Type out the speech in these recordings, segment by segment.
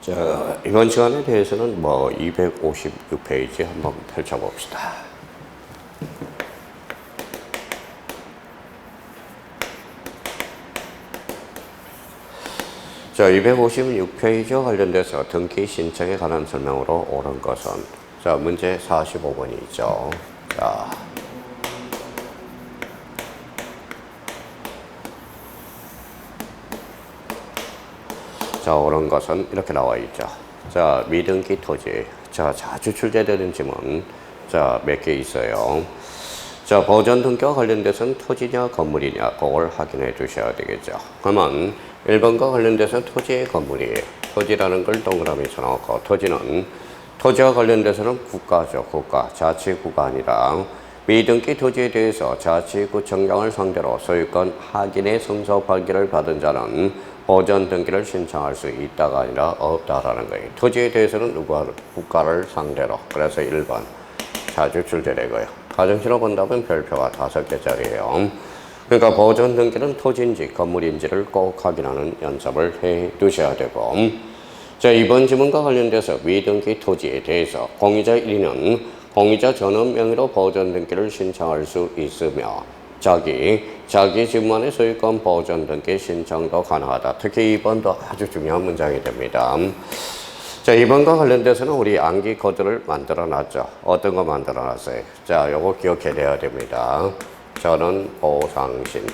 자, 이번 시간에 대해서는 256페이지 한번 펼쳐봅시다. 자, 256페이지와 관련돼서 등기 신청에 관한 설명으로 옳은 것은, 자, 문제 45번이죠. 자, 옳은 것은 이렇게 나와 있죠. 자, 미등기 토지. 자, 자주 출제되는 지문. 자, 몇 개 있어요. 자, 보전 등기와 관련돼서는 토지냐 건물이냐 그걸 확인해 주셔야 되겠죠. 그러면 1번과 관련돼서 토지의 건물이에요. 토지라는 걸 동그라미 쳐놓고, 토지와 관련돼서는 국가죠. 국가, 자치구가 아니라 미등기 토지에 대해서 자치구청장을 상대로 소유권 확인의 승소 판결을 받은 자는 보전 등기를 신청할 수 있다가 아니라 없다라는 거예요. 토지에 대해서는 국가를 상대로. 그래서 1번 자주 출제되고요. 가정시로 본다면 별표가 5개짜리예요. 그러니까 보전 등기는 토지인지 건물인지를 꼭 확인하는 연습을 해 두셔야 되고, 자, 이번 지문과 관련돼서 미등기 토지에 대해서 공유자 1위는 공유자 전원 명의로 보전 등기를 신청할 수 있으며 자기 집만의 소유권 보전 등기 신청도 가능하다. 특히 2번도 아주 중요한 문장이 됩니다. 자, 2번과 관련돼서는 우리 암기 코드를 만들어 놨죠. 어떤 거 만들어 놨어요? 자, 요거 기억해 내야 됩니다. 저는 보상신.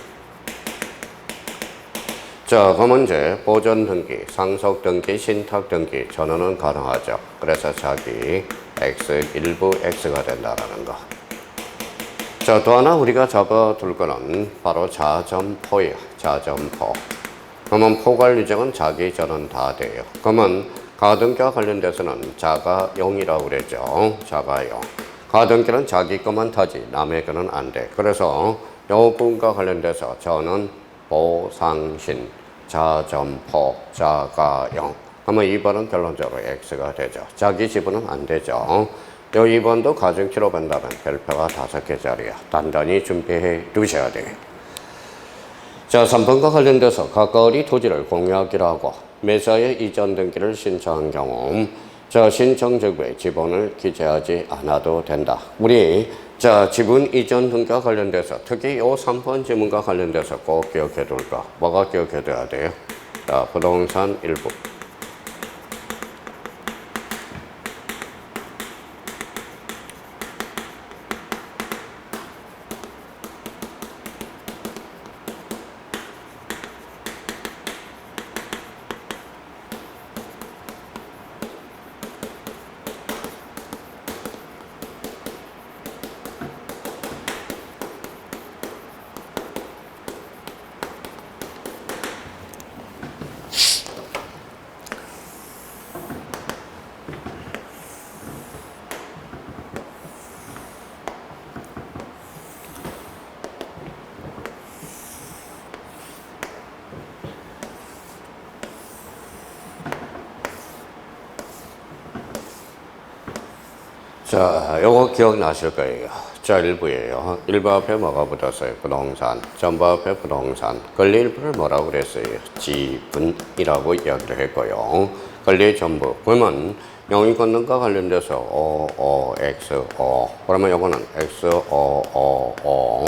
자, 그 문제 보전 등기, 상속 등기, 신탁 등기 전원은 가능하죠. 그래서 자기 X, 일부 X가 된다라는 거. 자, 또 하나 우리가 잡아둘 거는 바로 자점포예요. 자점포. 그러면 포괄유정은 자기 전원 다 돼요. 그러면 가등기와 관련돼서는 자가 0이라고 그랬죠. 자가 0. 가등기는 자기 것만 타지 남의 거는 안 돼. 그래서 이 부분과 관련돼서 저는 보상신, 자점포, 자가 0. 그러면 2번은 결론적으로 X가 되죠. 자기 지분은 안 되죠. 요 2번도 가정치로 본다면 별표가 5개짜리야. 단단히 준비해 두셔야 돼요. 자, 3번과 관련돼서 가까이 토지를 공유하기로 하고 매사에 이전 등기를 신청한 경우, 자, 신청 적부에 지분을 기재하지 않아도 된다. 우리 자, 지분 이전 등기와 관련돼서 특히 요 3번 지문과 관련돼서 꼭 기억해 둘 거. 뭐가 기억해 둬야 돼요? 자, 부동산 일부. 자, 요거 기억나실 거예요. 자, 1부예요. 1부 앞에 뭐가 붙었어요? 부동산. 전부 앞에 부동산. 권리 일부를 뭐라고 그랬어요? 지분이라고 이야기를 했고요. 권리의 전부. 그러면 영유권등과 관련돼서 OOXO. 그러면 요거는 XOOO.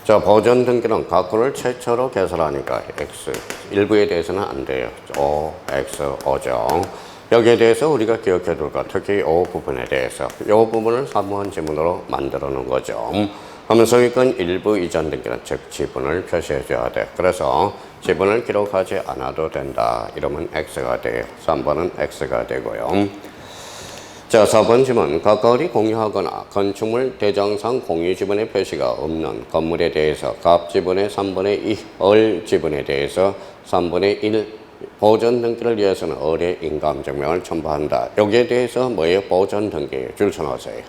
자, 보전 등기는 각군을 최초로 개설하니까 X. 일부에 대해서는 안 돼요. OXO죠. 여기에 대해서 우리가 기억해 둘 것, 특히 이 부분에 대해서 이 부분을 3번 지문으로 만들어 놓은 거죠. 그러면 소유권 일부 이전 등기는 즉 지분을 표시해 줘야 돼. 그래서 지분을 기록하지 않아도 된다. 이러면 X가 돼요. 3번은 X가 되고요. 자, 4번 지문. 가까이 공유하거나 건축물 대장상 공유 지분의 표시가 없는 건물에 대해서 갑 지분의 3분의 2, 얼 지분에 대해서 3분의 1 보전 등기를 위해서는 을의 인감증명을 첨부한다. 여기에 대해서 뭐예요? 보전 등기 줄 서놓으세요.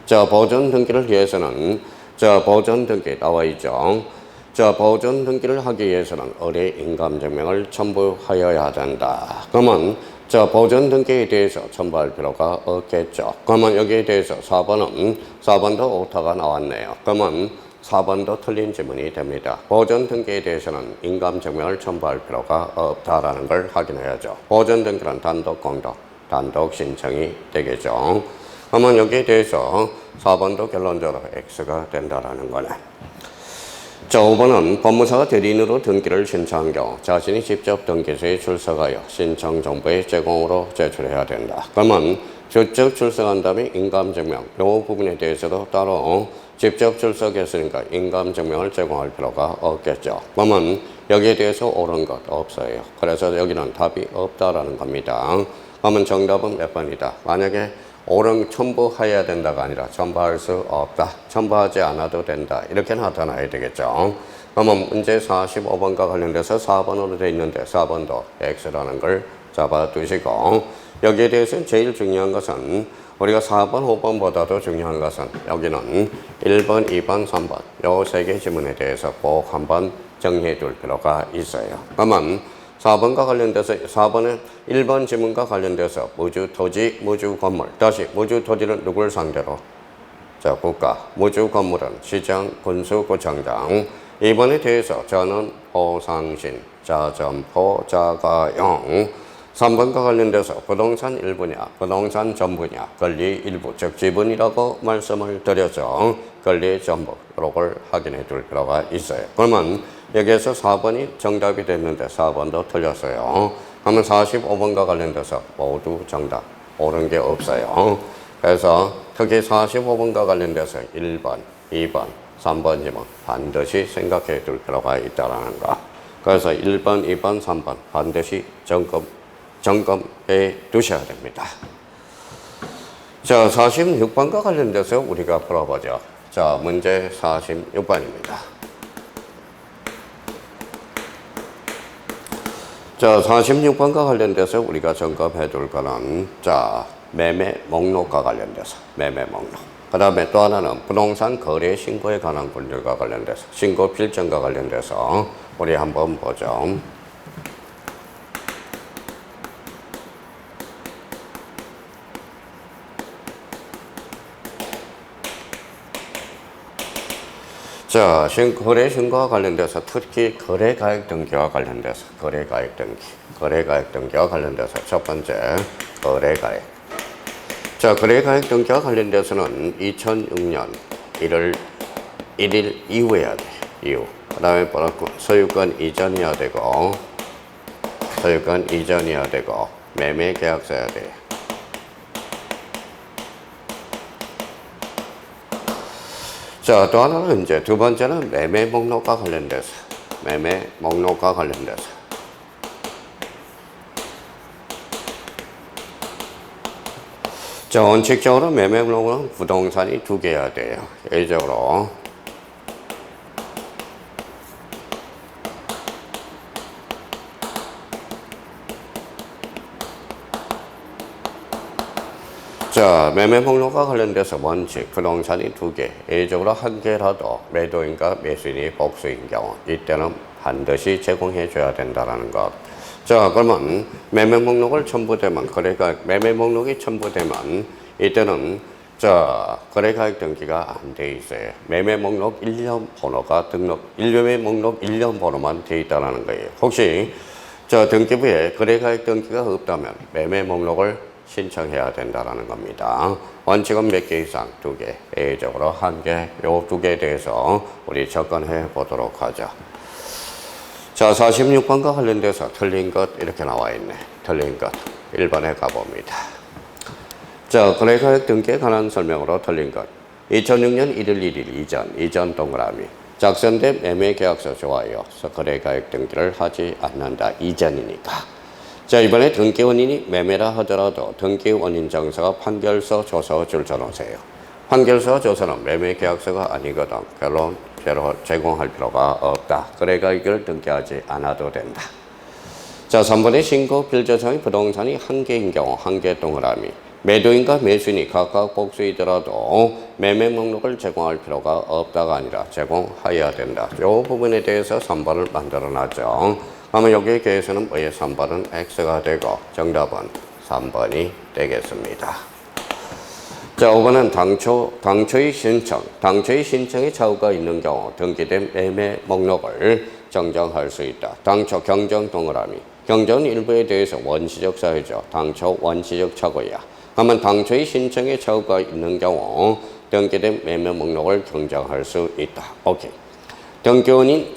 자, 보전 등기를 위해서는, 자, 보전 등기 나와 있죠. 자, 보전 등기를 하기 위해서는 을의 인감증명을 첨부하여야 된다. 그러면 자, 보전 등기에 대해서 첨부할 필요가 없겠죠. 그러면 여기에 대해서 4번도 오타가 나왔네요. 그러면 4번도 틀린 지문이 됩니다. 보전 등기에 대해서는 인감 증명을 첨부할 필요가 없다라는 걸 확인해야죠. 보전 등기는 단독 공동, 단독 신청이 되겠죠. 그러면 여기에 대해서 4번도 결론적으로 X가 된다라는 거네. 자, 5번은 법무사가 대리인으로 등기를 신청한 경우 자신이 직접 등기소에 출석하여 신청 정보의 제공으로 제출해야 된다. 그러면 직접 출석한 다음에 인감증명, 이 부분에 대해서도 따로 직접 출석했으니까 인감증명을 제공할 필요가 없겠죠. 그러면 여기에 대해서 옳은 것 없어요. 그래서 여기는 답이 없다라는 겁니다. 그러면 정답은 몇 번이다? 만약에 옳은 첨부해야 된다가 아니라 첨부할 수 없다. 첨부하지 않아도 된다. 이렇게 나타나야 되겠죠. 그러면 문제 45번과 관련돼서 4번으로 되어 있는데 4번도 X라는 걸 잡아두시고 여기에 대해서 제일 중요한 것은 우리가 4번, 5번보다도 중요한 것은 여기는 1번, 2번, 3번 요 세 개 지문에 대해서 꼭 한번 정리해 둘 필요가 있어요. 그러면 4번과 관련돼서 4번은 1번 지문과 관련돼서 무주 토지, 무주 건물. 다시 무주 토지는 누굴 상대로? 자, 국가. 무주 건물은 시장, 군수, 구청장. 2번에 대해서 저는 호상신, 자점포, 자가용. 3번과 관련돼서 부동산 일부냐, 부동산 전부냐, 권리 일부, 즉 지분이라고 말씀을 드렸죠. 권리 전부, 이걸 확인해 둘 필요가 있어요. 그러면 여기에서 4번이 정답이 됐는데 4번도 틀렸어요. 그러면 45번과 관련돼서 모두 정답, 옳은 게 없어요. 그래서 특히 45번과 관련돼서 1번, 2번, 3번이면 반드시 생각해 둘 필요가 있다는 거. 그래서 1번, 2번, 3번 반드시 점검해 두셔야 됩니다. 자, 46번과 관련돼서 우리가 풀어보죠. 자, 문제 46번입니다. 자, 46번과 관련돼서 우리가 점검해 둘 거는 자, 매매 목록과 관련돼서 매매 목록. 그 다음에 또 하나는 부동산 거래 신고에 관한 권리과 관련돼서 신고 필정과 관련돼서 우리 한번 보죠. 자, 거래 신고와 관련돼서 특히 거래가액 등기와 관련돼서 거래가액 등기와 관련돼서 첫 번째 거래가액. 자, 거래가액 등기와 관련돼서는 2006년 1월 1일 이후에 해야 돼. 이후. 그 다음에 소유권 이전이어야 되고 매매 계약서 해야 돼. 자, 또 하나는 이제 두 번째는 매매 목록과 관련돼서 자, 원칙적으로 매매 목록은 부동산이 두 개여야 돼요. 예외적으로 자, 매매 목록과 관련돼서 원칙, 부동산이 두 개, 예외적으로 한 개라도 매도인과 매수인이 복수인 경우 이때는 반드시 제공해 줘야 된다는 것. 자, 그러면 매매 목록을 첨부되면 매매 목록이 첨부되면 이때는 자, 거래가액 등기가 안 돼 있어요. 매매 목록 1년 번호가 매매 목록 1년 번호만 돼 있다는 거예요. 혹시 저 등기부에 거래가액 등기가 없다면 매매 목록을 신청해야 된다는 겁니다. 원칙은 몇 개 이상? 두 개. 예외적으로 한 개, 요 두 개에 대해서 우리 접근해 보도록 하죠. 자, 46번과 관련돼서 틀린 것 이렇게 나와 있네. 틀린 것 1번에 가봅니다. 자, 거래가액 등기에 관한 설명으로 틀린 것. 2006년 1월 1일 이전 동그라미. 작성된 매매계약서 좋아요. 거래가액 등기를 하지 않는다. 이전이니까. 자, 이번에 등기 원인이 매매라 하더라도 등기 원인 정서가 판결서 조서 줄여놓으세요. 판결서 조서는 매매 계약서가 아니거든. 결론 제공할 필요가 없다. 거래가액을 등기하지 않아도 된다. 자, 3번의 신고 필조상의 부동산이 한 개인 경우 한 개 동그라미. 매도인과 매수인이 각각 복수이더라도 매매 목록을 제공할 필요가 없다가 아니라 제공해야 된다. 이 부분에 대해서 3번을 만들어놨죠. 그러면 여기에 대해서는 뭐에 3번은 X가 되고 정답은 3번이 되겠습니다. 자, 5번은 당초의 신청. 당초의 신청에 차후가 있는 경우 등기된 매매 목록을 정정할 수 있다. 당초 경정 동그라미. 경정은 일부에 대해서 원시적 사유죠. 당초 원시적 착오야. 그러면 당초의 신청에 차후가 있는 경우 등기된 매매 목록을 경정할 수 있다. 오케이. 등기 원인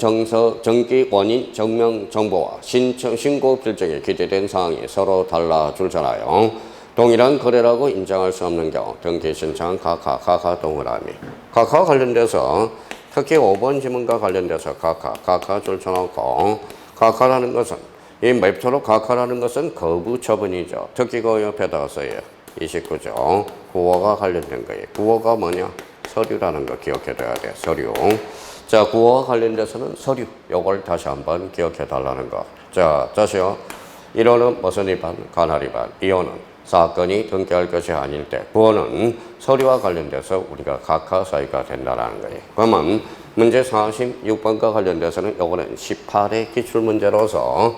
증명 정보와 신고 필적에 기재된 사항이 서로 달라줄잖아요. 동일한 거래라고 인정할 수 없는 경우 등기 신청은 각하 동그라미. 각하와 관련돼서 특히 5번 지문과 관련돼서 각하 줄쳐놓고 각하라는 것은 이 맵토록 각하라는 것은 거부 처분이죠. 특히 그 옆에다가 써요. 29조 구호가 관련된 거예요. 구호가 뭐냐? 서류라는 거 기억해둬야 돼. 서류. 자, 구호와 관련돼서는 서류. 요걸 다시 한번 기억해 달라는 거. 자, 다시요. 1호는 무슨 위반? 관할 위반. 2호는 사건이 등기할 것이 아닐 때. 9호는 서류와 관련돼서 우리가 각하 사유가 된다는 거예요. 그러면 문제 46번과 관련돼서는 요거는 18의 기출문제로서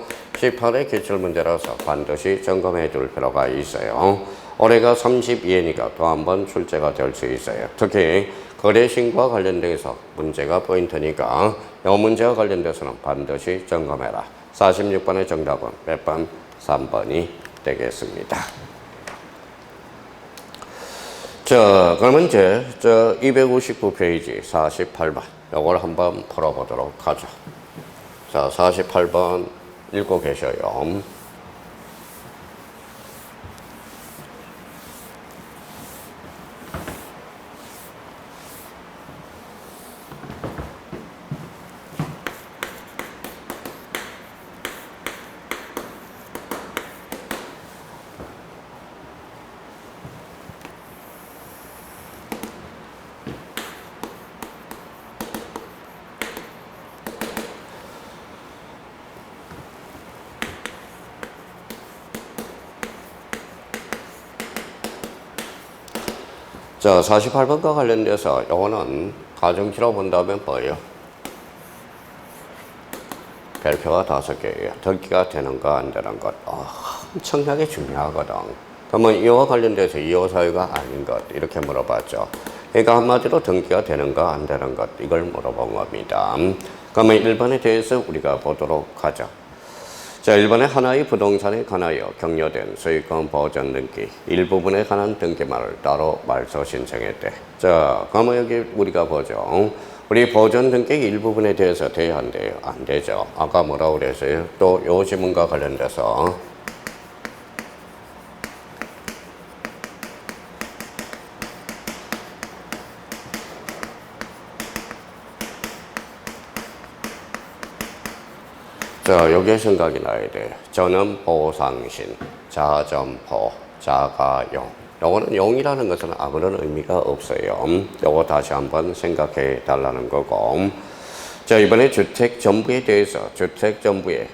반드시 점검해 줄 필요가 있어요. 올해가 32회니까 또 한 번 출제가 될 수 있어요. 특히 거래신고와 관련돼서 문제가 포인트니까 이 문제와 관련돼서는 반드시 점검해라. 46번의 정답은 몇 번? 3번이 되겠습니다. 자, 그러면 이제 259페이지 48번 이걸 한번 풀어보도록 하죠. 자, 48번 읽고 계셔요. 자, 48번과 관련돼서 요거는 가정치로 본다면 뭐예요? 별표가 5개예요. 등기가 되는가 안 되는 것. 엄청나게 중요하거든. 그러면 이와 관련돼서 이호 사유가 아닌 것 이렇게 물어봤죠. 그러니까 한마디로 등기가 되는가 안 되는 것 이걸 물어본 겁니다. 그러면 1번에 대해서 우리가 보도록 하죠. 자, 1번에 하나의 부동산에 관하여 격려된 소유권 보전 등기 일부분에 관한 등기말을 따로 말소 신청했대. 자, 그러면 여기 우리가 보죠. 우리 보전 등기 일부분에 대해서 돼야 한대요? 안 되죠. 아까 뭐라고 그랬어요? 또 요 지문과 관련돼서 자, 여기에 생각이 나야 돼. 저는 보상신, 자점포, 자가용. 요거는 용이라는 것은 아무런 의미가 없어요. 요거 다시 한번 생각해 달라는 거고. 자, 이번에 주택정부에 대해서 주택정부에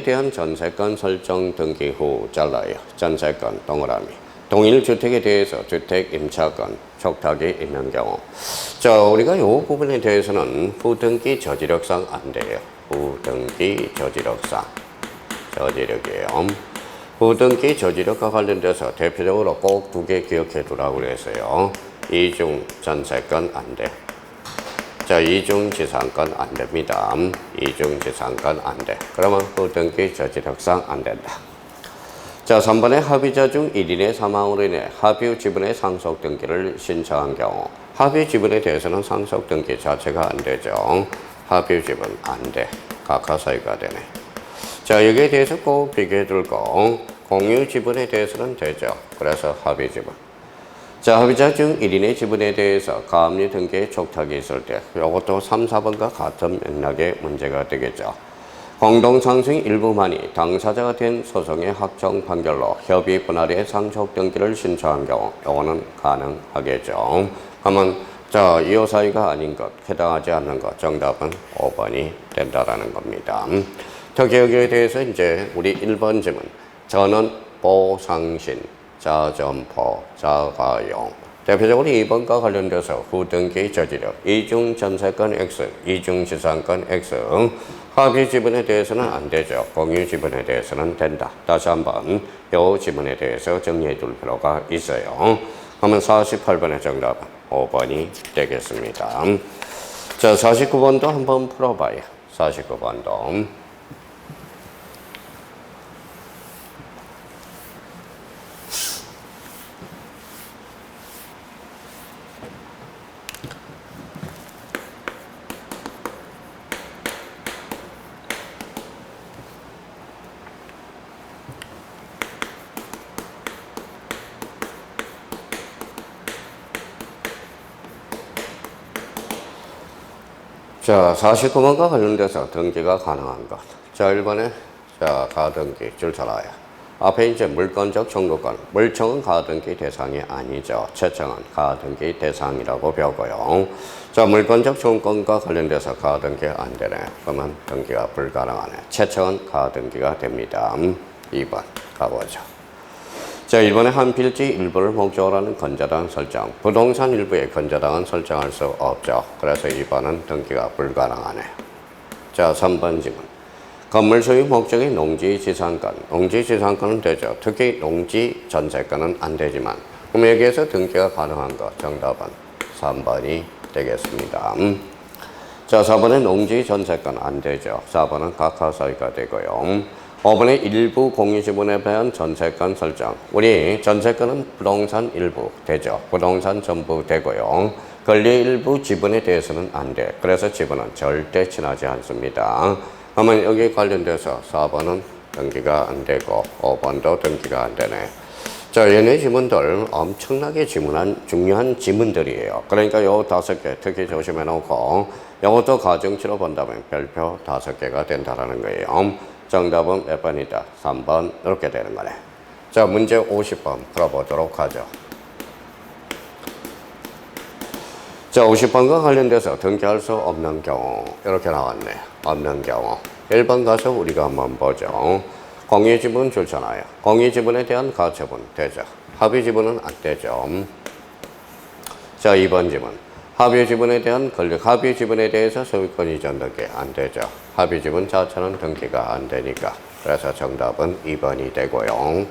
대한 전세권 설정 등기 후 잘라요. 전세권 동그라미. 동일 주택에 대해서 주택 임차권 촉탁이 있는 경우. 자, 우리가 요 부분에 대해서는 후등기 저지력상 안 돼요. 후등기 저지력상. 저지력이에요. 후등기 저지력과 관련돼서 대표적으로 꼭 2개 기억해 두라고 그랬어요. 이중 전세권 안 돼. 자, 이중 지상권 안 됩니다. 이중 지상권 안 돼. 그러면 후등기 저지력상 안 된다. 자, 3번에 합의자 중 1인의 사망으로 인해 합의 지분의 상속 등기를 신청한 경우 합의 지분에 대해서는 상속 등기 자체가 안 되죠. 합의 지분 안 돼. 각하 사유가 되네. 자, 여기에 대해서 꼭 비교해 둘 거. 공유 지분에 대해서는 되죠. 그래서 합의 지분. 자, 합의자 중 1인의 지분에 대해서 가압류 등기에 촉탁이 있을 때 이것도 3, 4번과 같은 맥락의 문제가 되겠죠. 공동상승 일부만이 당사자가 된 소송의 확정 판결로 협의 분할의 상속 등기를 신청한 경우 이거는 가능하겠죠. 그러면 자, 이호 사유가 아닌 것, 해당하지 않는 것, 정답은 5번이 된다라는 겁니다. 특히 여기에 대해서 이제 우리 1번 질문, 저는 보상신, 자점포, 자가용. 대표적으로 2번과 관련돼서 후등기 저지력, 이중 전세권 X, 이중 지상권 X, 합의 지분에 대해서는 안 되죠. 공유 지분에 대해서는 된다. 다시 한번 이 지분에 대해서 정리해 둘 필요가 있어요. 하면 48번의 정답은 5번이 되겠습니다. 자, 49번도 한번 풀어봐요. 49번도. 자, 49번과 관련돼서 등기가 가능한 것. 자, 1번에 자, 가등기 줄 서라요. 앞에 이제 물권적 청구권, 물청은 가등기 대상이 아니죠. 채청은 가등기 대상이라고 배우고요. 자, 물권적 청구권과 관련돼서 가등기 안 되네. 그러면 등기가 불가능하네. 채청은 가등기가 됩니다. 2번 가보죠. 자, 1번에 한 필지 일부를 목적으로 하는 건저당 설정. 부동산 일부의 건저당은 설정할 수 없죠. 그래서 2번은 등기가 불가능하네요. 자, 3번 질문. 건물 소유 목적이 농지지상권. 농지지상권은 되죠. 특히 농지전세권은 안 되지만. 그럼 여기에서 등기가 가능한 거. 정답은 3번이 되겠습니다. 자, 4번에 농지전세권 안 되죠. 4번은 각하사유가 되고요. 5번의 일부 공유지분에 대한 전세권 설정. 우리 전세권은 부동산 일부 되죠. 부동산 전부 되고요. 권리 일부 지분에 대해서는 안 돼. 그래서 지분은 절대 친하지 않습니다. 그러면 여기 관련돼서 4번은 등기가 안 되고 5번도 등기가 안 되네. 자, 얘네 지문들 엄청나게 중요한 지문들이에요. 그러니까 요 5개 특히 조심해 놓고 이것도 가중치로 본다면 별표 5개가 된다라는 거예요. 정답은 몇 번이다? 3번 이렇게 되는 거네. 자, 문제 50번 풀어보도록 하죠. 자, 50번과 관련돼서 등기할 수 없는 경우 이렇게 나왔네. 없는 경우 1번 가서 우리가 한번 보죠. 공유지분 줄잖아요. 공유지분에 대한 가처분 되죠. 합의지분은 안 되죠. 자, 2번 지분. 합의지분에 대한 권리, 합의지분에 대해서 소유권 이전 등기 안 되죠. 합의지분 자체는 등기가 안 되니까. 그래서 정답은 2번이 되고요.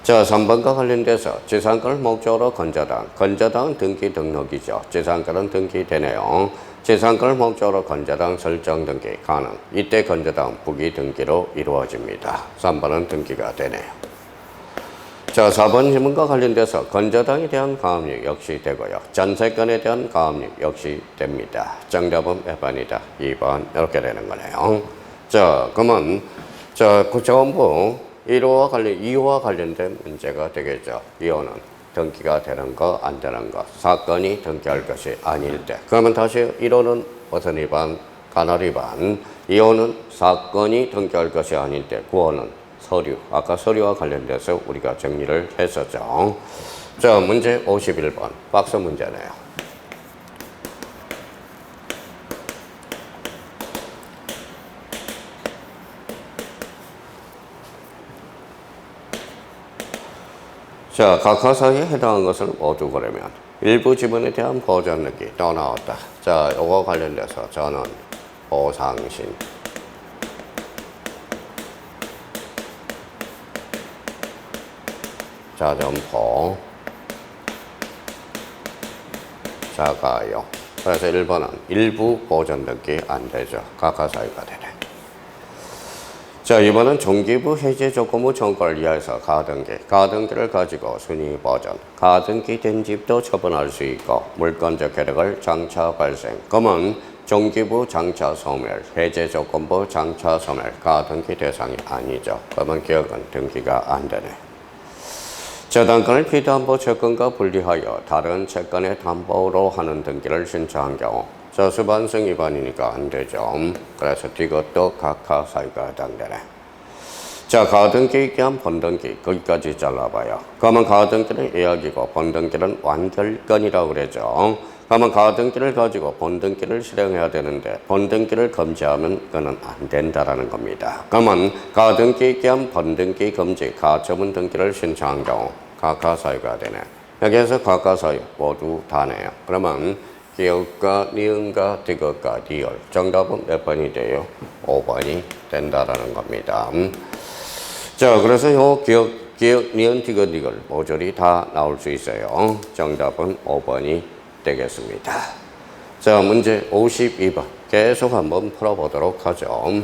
자, 3번과 관련돼서 지상권을 목적으로 건저당. 건저당은 등기 등록이죠. 지상권은 등기되네요. 지상권을 목적으로 건저당 설정 등기 가능. 이때 건저당 부기 등기로 이루어집니다. 3번은 등기가 되네요. 자, 4번 질문과 관련돼서 건저당에 대한 가압류 역시 되고요. 전세권에 대한 가압류 역시 됩니다. 정답은 몇 번이다? 2번 이렇게 되는 거네요. 자, 그러면 자, 그 전부 2호와 관련된 문제가 되겠죠. 2호는 등기가 되는 거, 안 되는 거. 사건이 등기할 것이 아닐 때. 그러면 다시 1호는 어떤 위반? 간헐 위반. 2호는 사건이 등기할 것이 아닐 때. 9호는 서류. 아까 서류와 관련돼서 우리가 정리를 했었죠. 자, 문제 51번. 박스 문제네요. 자, 각하사유에 해당한 것을 모두 고르면 일부 지분에 대한 보전느끼 또 나왔다. 자, 요거 관련돼서 저는 보상신. 자점포 자가요. 그래서 1번은 일부 보전 등기 안 되죠. 각하사유가 되네. 자, 2번은 종기부 해제 조건부 청구를 이하해서 가등기를 가지고 순위 보전. 가등기 된 집도 처분할 수 있고 물권적 혜택을 장차 발생. 그러면 종기부 장차 소멸, 해제 조건부 장차 소멸, 가등기 대상이 아니죠. 그러면 기업은 등기가 안 되네. 저당권을 피담보 채권과 분리하여 다른 채권의 담보로 하는 등기를 신청한 경우 자, 수반성 위반이니까 안 되죠. 그래서 이것도 각하사유가 해당되네. 자, 가등기 겸 본등기 거기까지 잘라봐요. 그러면 가등기는 예약이고 본등기는 완결권이라고 그러죠. 그러면 가등기를 가지고 본등기를 실행해야 되는데 본등기를 금지하면 그건 안 된다라는 겁니다. 그러면 가등기 겸 본등기 금지 가처분 등기를 신청한 경우 각하사유가 되네. 여기에서 각하사유 모두 다네요. 그러면 기업과 니은과 디귿과 디귿 정답은 몇 번이 돼요? 5번이 된다라는 겁니다. 자, 그래서 요 기억, 니은, 디귿, 니글 모조리 다 나올 수 있어요. 정답은 5번이 되겠습니다. 자, 문제 52번 계속 한번 풀어보도록 하죠.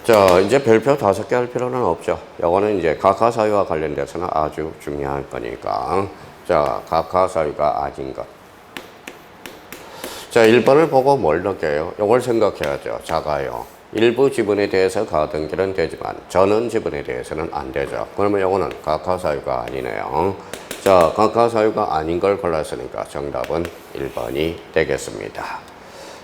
자, 이제 별표 5개 할 필요는 없죠. 요거는 이제 각하사유와 관련돼서는 아주 중요한 거니까. 자, 각하사유가 아닌 것. 자, 1번을 보고 뭘 넣을게요? 요걸 생각해야죠. 작아요. 일부 지분에 대해서 가등기는 되지만 전원 지분에 대해서는 안 되죠. 그러면 요거는 각하사유가 아니네요. 자, 각하사유가 아닌 걸 골랐으니까 정답은 1번이 되겠습니다.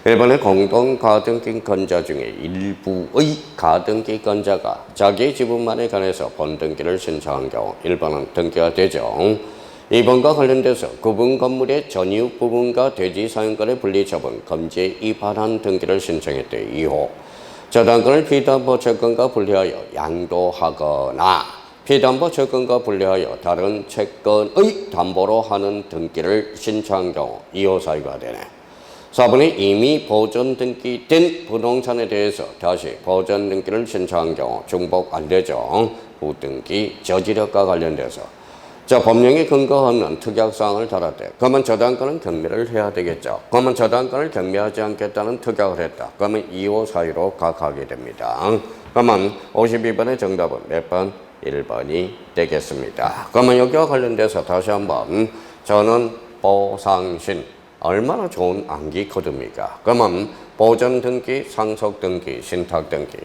1번에 공동 가등기 건자 중에 일부의 가등기 건자가 자기 지분만에 관해서 본등기를 신청한 경우 1번은 등기가 되죠. 2번과 관련돼서 구분 건물의 전이웃 부분과 대지 사용권의 분리 처분 금지에 위반한 등기를 신청했대. 2호 저당권을 피담보 채권과 분리하여 양도하거나 피담보 채권과 분리하여 다른 채권의 담보로 하는 등기를 신청한 경우 2호 사유가 되네. 4번에 이미 보전 등기된 부동산에 대해서 다시 보전 등기를 신청한 경우 중복 안 되죠. 부등기 저지력과 관련돼서 자, 법령에 근거 없는 특약사항을 달았대. 그러면 저당권은 경매를 해야 되겠죠. 그러면 저당권을 경매하지 않겠다는 특약을 했다. 그러면 2호 사유로 각하게 됩니다. 그러면 52번의 정답은 몇 번? 1번이 되겠습니다. 그러면 여기와 관련돼서 다시 한번 저는 보상신 얼마나 좋은 암기 코드입니까? 그러면 보전 등기, 상속 등기, 신탁 등기.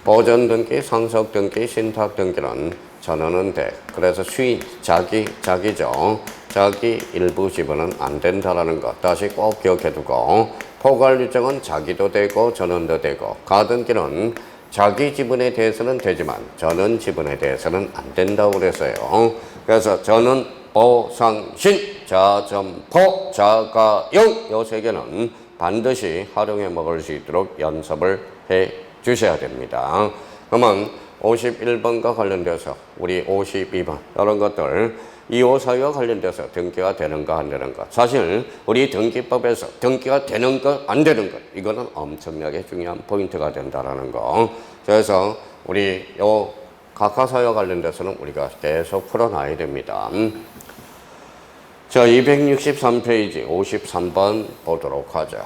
보전 등기, 상속 등기, 신탁 등기는 전원은 돼. 그래서 수인, 자기죠. 자기 일부 지분은 안 된다라는 것 다시 꼭 기억해 두고 포괄 유정은 자기도 되고 전원도 되고 가등기는 자기 지분에 대해서는 되지만 전원 지분에 대해서는 안 된다고 그랬어요. 그래서 전원, 보상신, 자점포, 자가용 요 세 개는 반드시 활용해 먹을 수 있도록 연습을 해 주셔야 됩니다. 그러면 51번과 관련돼서 우리 52번 이런 것들 2호 사유와 관련돼서 등기가 되는가 안 되는가 사실 우리 등기법에서 등기가 되는 것 안 되는 것 이거는 엄청나게 중요한 포인트가 된다라는 거. 그래서 우리 요 각하사유와 관련돼서는 우리가 계속 풀어놔야 됩니다. 자, 263페이지 53번 보도록 하죠.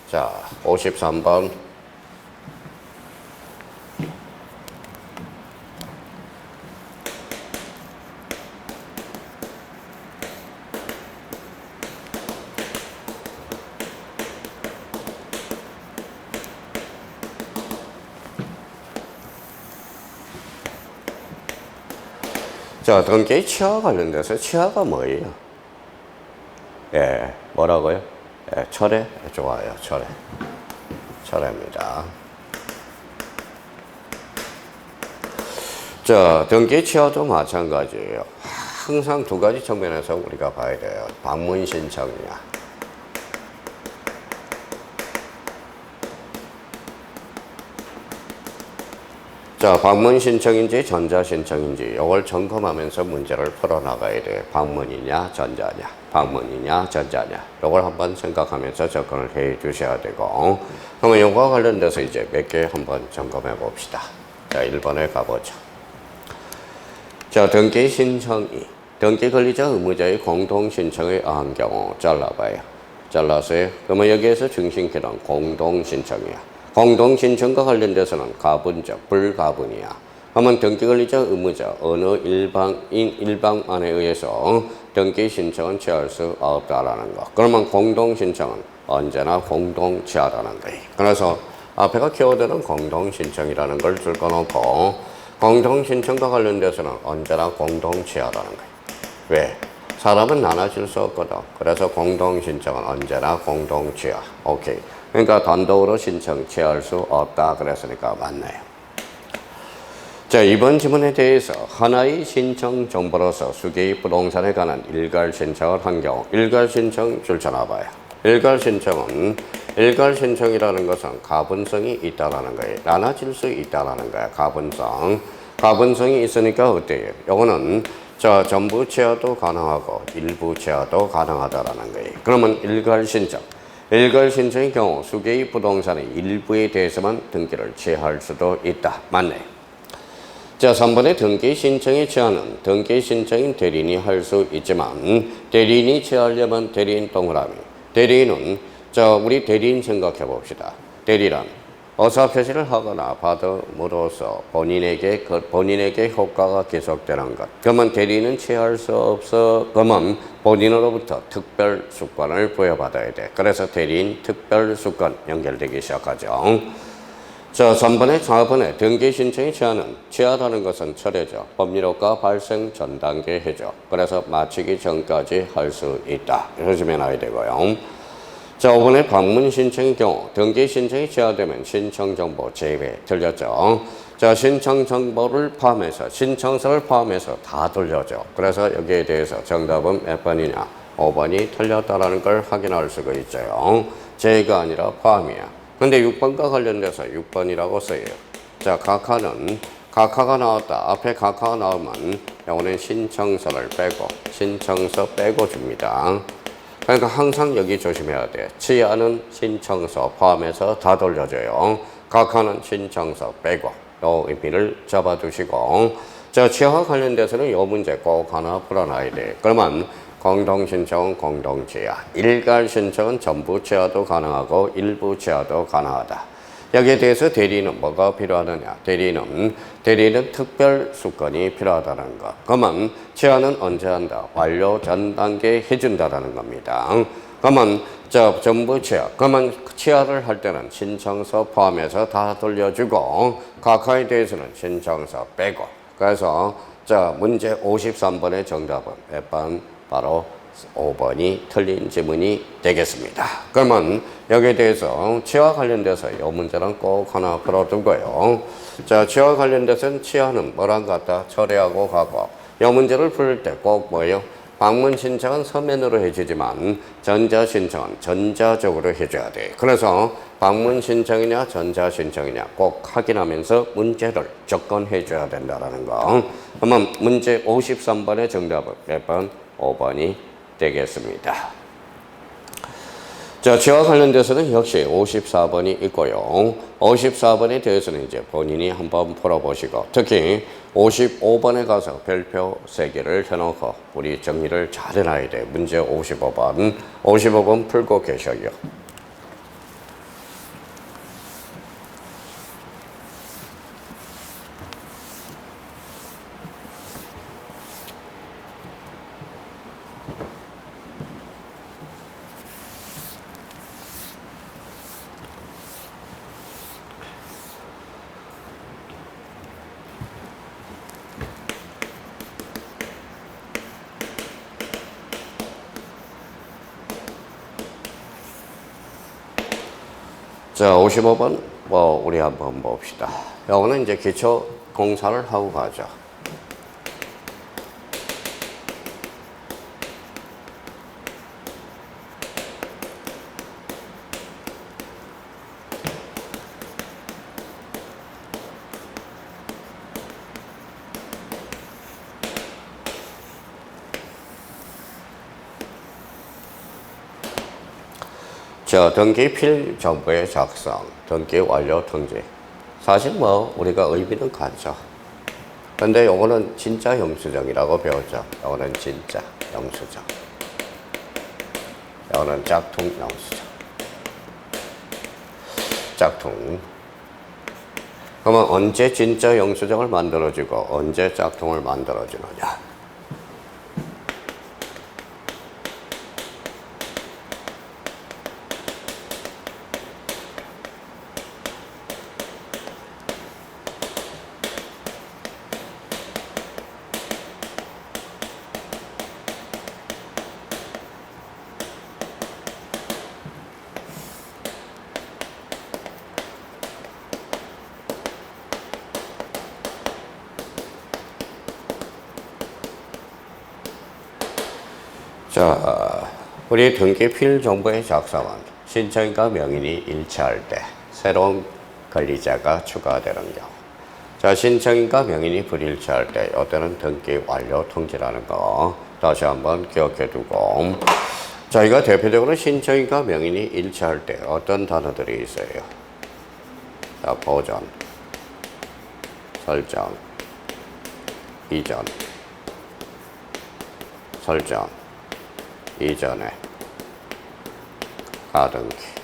자, 53번 자, 등기 치아 관련돼서 치아가 뭐예요? 예, 뭐라고요? 예, 철회? 좋아요, 철회. 철회입니다. 자, 등기 치아도 마찬가지예요. 항상 두 가지 측면에서 우리가 봐야 돼요. 방문 신청이냐. 자, 방문 신청인지 전자 신청인지 이걸 점검하면서 문제를 풀어나가야 돼요. 방문이냐 전자냐, 방문이냐 전자냐 이걸 한번 생각하면서 접근을 해 주셔야 되고 그러면 이거와 관련돼서 이제 몇 개 한번 점검해 봅시다. 자, 1번에 가보죠. 자, 등기 신청이 등기 권리자 의무자의 공동 신청에 의한 경우 잘라봐요. 잘라서요. 그러면 여기에서 중심키는 공동 신청이야. 공동 신청과 관련돼서는 가분적, 불가분이야. 그러면 등기 권리자 의무자 어느 일방안에 의해서 등기 신청은 취할 수 없다라는 거. 그러면 공동 신청은 언제나 공동 취하라는 거예요. 그래서 앞에가 키워드는 공동 신청이라는 걸 줄거놓고 공동 신청과 관련돼서는 언제나 공동 취하라는 거예요. 왜? 사람은 나눠질 수 없거든. 그래서 공동 신청은 언제나 공동 취하. 오케이. 그러니까 단독으로 신청 취할 수 없다 그랬으니까 맞나요? 자, 이번 지문에 대해서 하나의 신청 정보로서 수개의 부동산에 관한 일괄 신청을 한 경우 일괄 신청 줄쳐놔봐요. 일괄 신청이라는 것은 가분성이 있다라는 거예요. 나눠질 수 있다라는 거야. 가분성이 있으니까 어때요? 요거는 자, 전부 취하도 가능하고 일부 취하도 가능하다라는 거예요. 그러면 일괄 신청의 경우 수개의 부동산의 일부에 대해서만 등기를 취할 수도 있다. 맞네. 자, 3번의 등기 신청의 취하는 등기 신청인 대리인이 할 수 있지만 대리인이 취하려면 대리인 동그라미. 대리인은 자, 우리 대리인 생각해 봅시다. 대리란 의사표시를 하거나 받음으로써 본인에게 효과가 계속되는 것. 그러면 대리인은 취할 수 없어. 그러면 본인으로부터 특별 수권을 부여받아야 돼. 그래서 대리인 특별 수권 연결되기 시작하죠. 자, 3번에 4번에 등기 신청이 취하다는 것은 철회죠. 법률효과 발생 전 단계 해죠. 그래서 마치기 전까지 할 수 있다. 이렇게 나와야 되고요. 자, 5번에 방문 신청의 경우 등기 신청이 취하되면 신청정보 제외. 틀렸죠. 자, 신청정보를 포함해서 신청서를 포함해서 다 돌려줘. 그래서 여기에 대해서 정답은 몇 번이냐? 5번이 틀렸다라는 걸 확인할 수가 있어요. 제가 아니라 포함이야. 근데 6번과 관련돼서 6번이라고 써요. 자, 각하가 나왔다. 앞에 각하가 나오면 이거는 신청서를 빼고 신청서 빼고 줍니다. 그러니까 항상 여기 조심해야 돼. 취하는 신청서 포함해서 다 돌려줘요. 각하는 신청서 빼고 요 의미를 잡아두시고, 자, 취하와 관련돼서는 요 문제 꼭 하나 풀어놔야 돼. 그러면 공동신청은 공동취하, 일괄신청은 전부 취하도 가능하고 일부 취하도 가능하다. 여기에 대해서 대리인은 뭐가 필요하느냐? 대리인은 특별 수권이 필요하다는 것. 그러면 취하는 언제 한다? 완료 전 단계에 해준다라는 겁니다. 그러면 전부 취하. 그러면 취하를 할 때는 신청서 포함해서 다 돌려주고, 각하에 대해서는 신청서 빼고. 그래서 문제 53번의 정답은 몇 번? 바로 5번이 틀린 지문이 되겠습니다. 그러면 여기에 대해서 취하 관련돼서 이 문제는 꼭 하나 풀어두고요. 자, 취하 관련돼서는 취하는 뭐랑 같다? 철회하고 가고. 이 문제를 풀 때 꼭 뭐예요? 방문 신청은 서면으로 해주지만 전자 신청은 전자적으로 해줘야 돼. 그래서 방문 신청이냐 전자 신청이냐 꼭 확인하면서 문제를 접근해줘야 된다는 거. 그러면 문제 53번의 정답은 몇 번? 5번이 되겠습니다. 자, 취와 관련돼서는 역시 54번이 있고요. 54번에 대해서는 이제 본인이 한번 풀어보시고, 특히 55번에 가서 별표 3개를 해놓고 우리 정리를 잘 해놔야 돼. 문제 55번 풀고 계셔요. 자, 55번 우리 한번 봅시다. 요거는 이제 기초 공사를 하고 가죠. 자, 등기 필정보의 작성, 등기 완료 통지. 사실 우리가 의미는 같죠. 근데 요거는 진짜 영수증이라고 배웠죠. 요거는 진짜 영수증. 요거는 짝퉁 영수증. 짝퉁. 그러면 언제 진짜 영수증을 만들어주고 언제 짝퉁을 만들어주느냐. 자, 우리 등기 필정보의 작성은 신청인과 명인이 일치할 때 새로운 권리자가 추가되는 경우. 자, 신청인과 명인이 불일치할 때 이때는 등기 완료 통지라는 거 다시 한번 기억해 두고. 자, 이거 대표적으로 신청인과 명인이 일치할 때 어떤 단어들이 있어요? 자, 보전, 설정, 이전 설정 이전에 가등기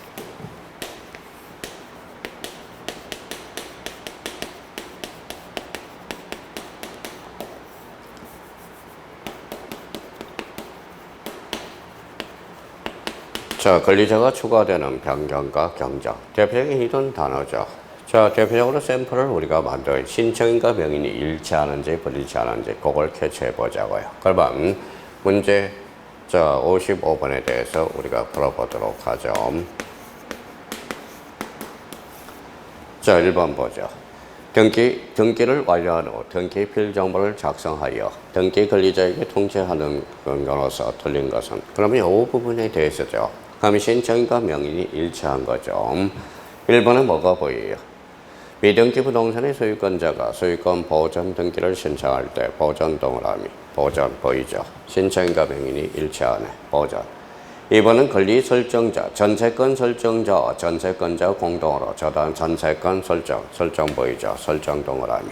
자, 권리자가 추가되는 변경과 경정. 대표적인 이런 단어죠. 자, 대표적으로 샘플을 우리가 만든 신청인과 명인이 일치하는지 불일치하는지 그걸 캐치해 보자고요. 그러면 문제 자 55번에 대해서 우리가 풀어보도록 하죠. 자, 1번 보죠. 등기를 완료한 후 등기 필 정보를 작성하여 등기 권리자에게 통지하는 건으로서 틀린 것은 그러면 이 부분에 대해서죠. 그럼 신청인과 명인이 일치한 거죠. 1번은 뭐가 보여요? 미등기 부동산의 소유권자가 소유권 보전 등기를 신청할 때 보전 동그라미 보전 보이죠? 신청인과 명인이 일치하네. 보전. 2번은 권리 설정자, 전세권 설정자와 전세권자 공동으로 저당 전세권 설정 보이죠? 설정 동그라미.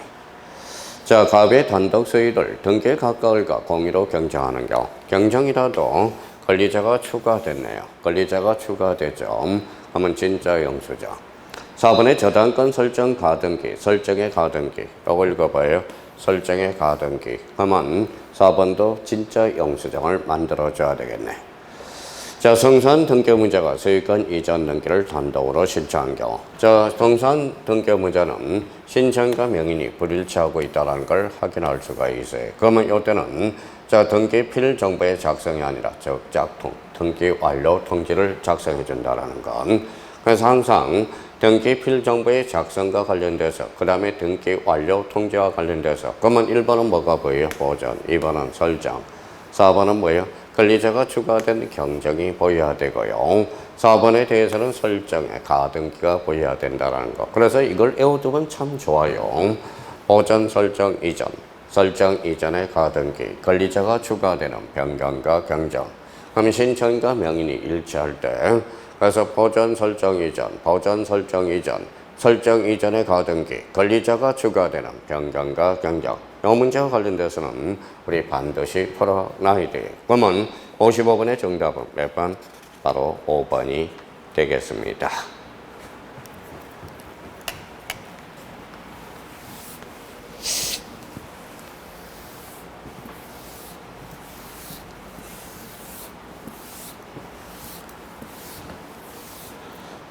자, 갑의 단독 소유를 등기에 가까울과 공유로 경정하는 경우. 경정이라도 권리자가 추가됐네요. 권리자가 추가되죠. 하면 진짜 영수죠. 4번의 저당권 설정 가등기, 설정의 가등기. 이거 읽어봐요. 설정의 가등기. 하면 4번도 진짜 영수증을 만들어줘야 되겠네. 자, 성산 등기문자가 소유권 이전 등기를 단독으로 신청한 경우. 자, 성산 등기문자는 신청과 명인이 불일치하고 있다는 걸 확인할 수가 있어요. 그러면 이때는 자, 등기 필 정보의 작성이 아니라 즉 짝퉁, 등기 완료 통지를 작성해 준다라는 건. 그래서 항상 등기 필 정보의 작성과 관련돼서 그 다음에 등기 완료 통지와 관련돼서 그러면 1번은 뭐가 보여요? 보전. 2번은 설정. 4번은 뭐예요? 권리자가 추가된 경정이 보여야 되고요. 4번에 대해서는 설정에 가등기가 보여야 된다는 거. 그래서 이걸 외워두면 참 좋아요. 보전 설정 이전. 설정 이전의 가등기, 권리자가 추가되는 변경과 경정. 그럼 신청과 명인이 일치할 때, 그래서 보전 설정 이전, 보전 설정 이전, 설정 이전의 가등기, 권리자가 추가되는 변경과 경정. 이 문제와 관련돼서는 우리 반드시 풀어놔야 돼요. 그러면 55번의 정답은 몇 번? 바로 5번이 되겠습니다.